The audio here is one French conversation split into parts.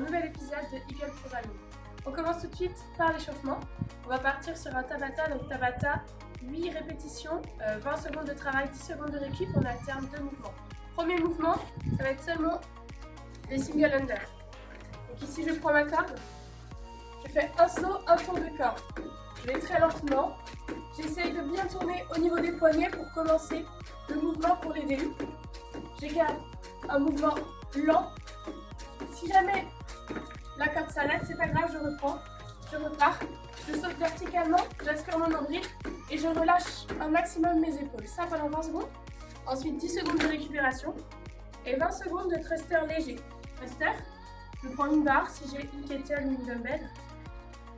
nouvel épisode de Eagle Programming. On commence tout de suite par l'échauffement. On va partir sur un Tabata, donc Tabata, 8 répétitions, 20 secondes de travail, 10 secondes de récup, on alterne 2 mouvements. Premier mouvement, ça va être seulement des single under. Donc ici je prends ma corde, je fais un saut, un tour de corde. Je vais très lentement, j'essaye de bien tourner au niveau des poignets pour commencer le mouvement pour les DU. Je garde un mouvement lent. Si jamais la corde s'arrête, c'est pas grave, je reprends, je repars, je saute verticalement, j'aspire mon nombril et je relâche un maximum mes épaules. Ça pendant 20 secondes. Ensuite 10 secondes de récupération et 20 secondes de thruster léger. Thruster, je prends une barre si j'ai une kettlebell ou une dumbbell.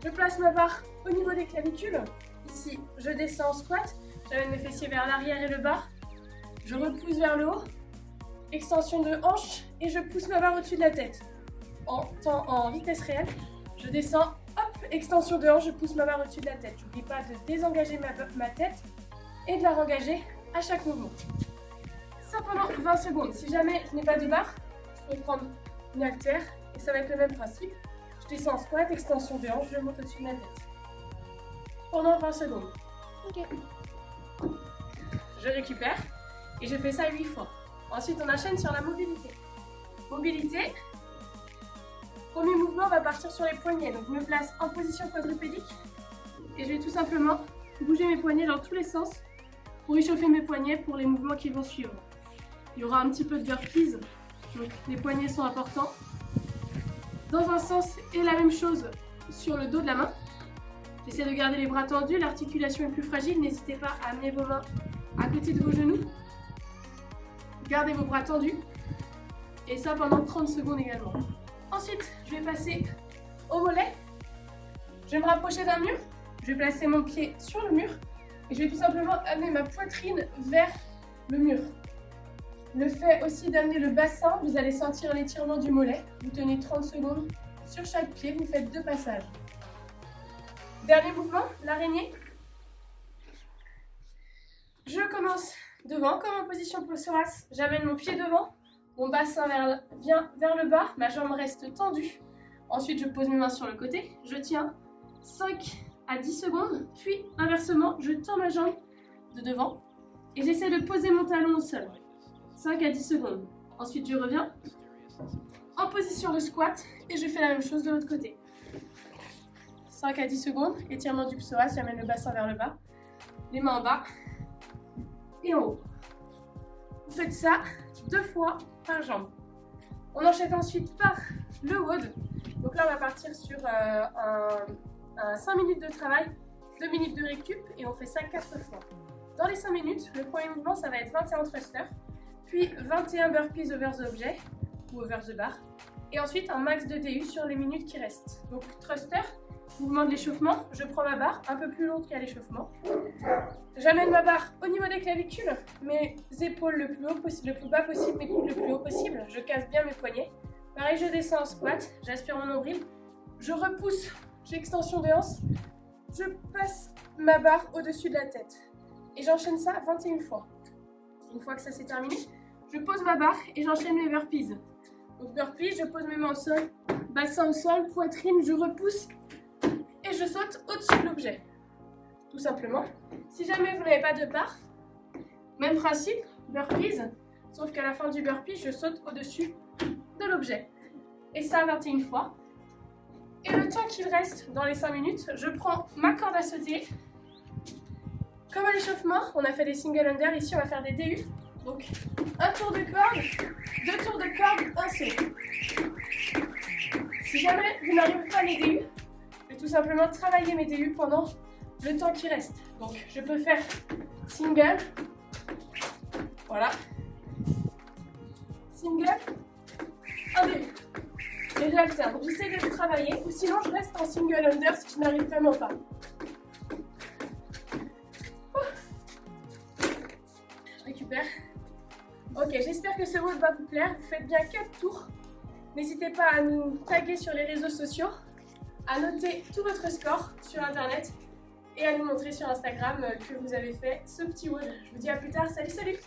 Je place ma barre au niveau des clavicules. Ici, je descends en squat, j'amène mes fessiers vers l'arrière et le bas. Je repousse vers le haut, extension de hanche et je pousse ma barre au-dessus de la tête. En vitesse réelle, je descends, hop, extension de hanche, je pousse ma barre au-dessus de la tête. N'oublie pas de désengager ma tête et de la rengager à chaque mouvement. Ça pendant 20 secondes. Si jamais je n'ai pas de barre, je peux prendre une haltère et ça va être le même principe. Je descends en squat, extension de hanche, je monte au-dessus de ma tête. Pendant 20 secondes. Ok. Je récupère et je fais ça 8 fois. Ensuite, on enchaîne sur la mobilité. Mobilité. Premier mouvement, on va partir sur les poignets. Donc, je me place en position quadrupédique et je vais tout simplement bouger mes poignets dans tous les sens pour échauffer mes poignets pour les mouvements qui vont suivre. Il y aura un petit peu de burpees, donc les poignets sont importants. Dans un sens et la même chose sur le dos de la main. J'essaie de garder les bras tendus, l'articulation est plus fragile. N'hésitez pas à amener vos mains à côté de vos genoux. Gardez vos bras tendus. Et ça pendant 30 secondes également. Ensuite, je vais passer au mollet. Je vais me rapprocher d'un mur. Je vais placer mon pied sur le mur. Et je vais tout simplement amener ma poitrine vers le mur. Le fait aussi d'amener le bassin, vous allez sentir l'étirement du mollet. Vous tenez 30 secondes sur chaque pied, vous faites 2 passages. Dernier mouvement, l'araignée. Je commence devant, comme en position psoas. J'amène mon pied devant, mon bassin vient vers le bas, ma jambe reste tendue. Ensuite, je pose mes mains sur le côté, je tiens 5 à 10 secondes, puis inversement, je tends ma jambe de devant et j'essaie de poser mon talon au sol. 5 à 10 secondes. Ensuite, je reviens en position de squat et je fais la même chose de l'autre côté. 5 à 10 secondes, étirement du psoas, j'amène le bassin vers le bas, les mains en bas et en haut. Vous faites ça 2 fois par jambe. On enchaîne ensuite par le WOD. Donc là, on va partir sur un 5 minutes de travail, 2 minutes de récup et on fait ça 4 fois. Dans les 5 minutes, le premier mouvement, ça va être 21 thrusters, puis 21 burpees over the objet ou over the bar et ensuite un max de DU sur les minutes qui restent. Donc thruster, mouvement de l'échauffement, je prends ma barre un peu plus longue qu'à l'échauffement. J'amène ma barre au niveau des clavicules, mes épaules le plus bas possible, mes coudes le plus haut possible. Je casse bien mes poignets. Pareil, je descends en squat, j'aspire mon nombril, je repousse, j'ai extension de hanche, je passe ma barre au-dessus de la tête. Et j'enchaîne ça 21 fois. Une fois que ça c'est terminé, je pose ma barre et j'enchaîne mes burpees. Donc burpees, je pose mes mains au sol, bassin au sol, poitrine, je repousse et je saute au-dessus de l'objet. Tout simplement. Si jamais vous n'avez pas de barre, même principe, burpees, sauf qu'à la fin du burpee, je saute au-dessus de l'objet. Et ça 21 fois. Et le temps qu'il reste dans les 5 minutes, je prends ma corde à sauter. Comme à l'échauffement, on a fait des single under, ici on va faire des DU. Donc un tour de corde, 2 tours de corde, un saut. Si jamais vous n'arrivez pas à les DU, je vais tout simplement travailler mes DU pendant le temps qui reste. Donc je peux faire single, voilà, single, un DU. Et j'alterne. J'essaie de travailler ou sinon je reste en single under si je n'arrive vraiment pas. Je récupère. Ok, j'espère que ce WOD va vous plaire. Vous faites bien 4 tours. N'hésitez pas à nous taguer sur les réseaux sociaux, à noter tout votre score sur internet et à nous montrer sur Instagram que vous avez fait ce petit WOD. Je vous dis à plus tard. Salut, salut!